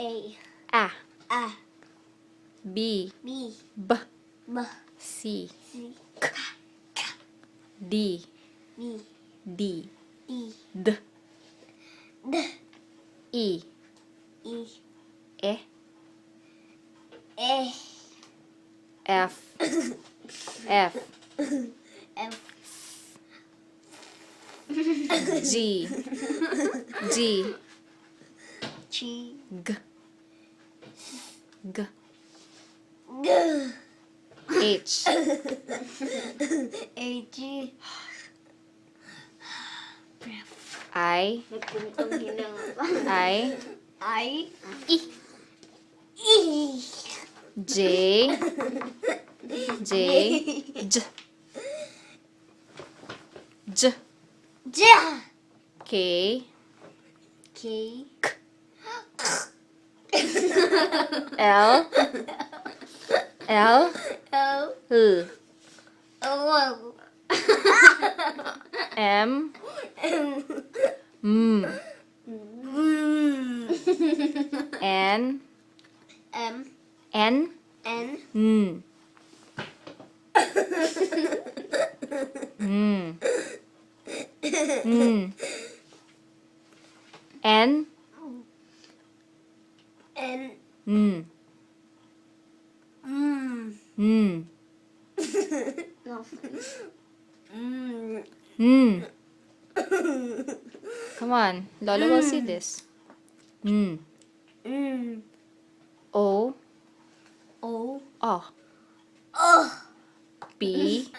A. A. A. B. B. B. B. C. C. D. B. D. E. D. D. E. E. E. A. F. F. F. G. G. G. G. G. G. H. H. I. Nagpuntong hinanga pa. I. I. E. E. J. J. J. J. J. K. K. L. L. L. L. O. M. M. M. N. M. N. N. N. N. N. N. N. N. N. No. Mm. N. Come on, Lola will see this. N. Mm. O. O. O. Oh. P.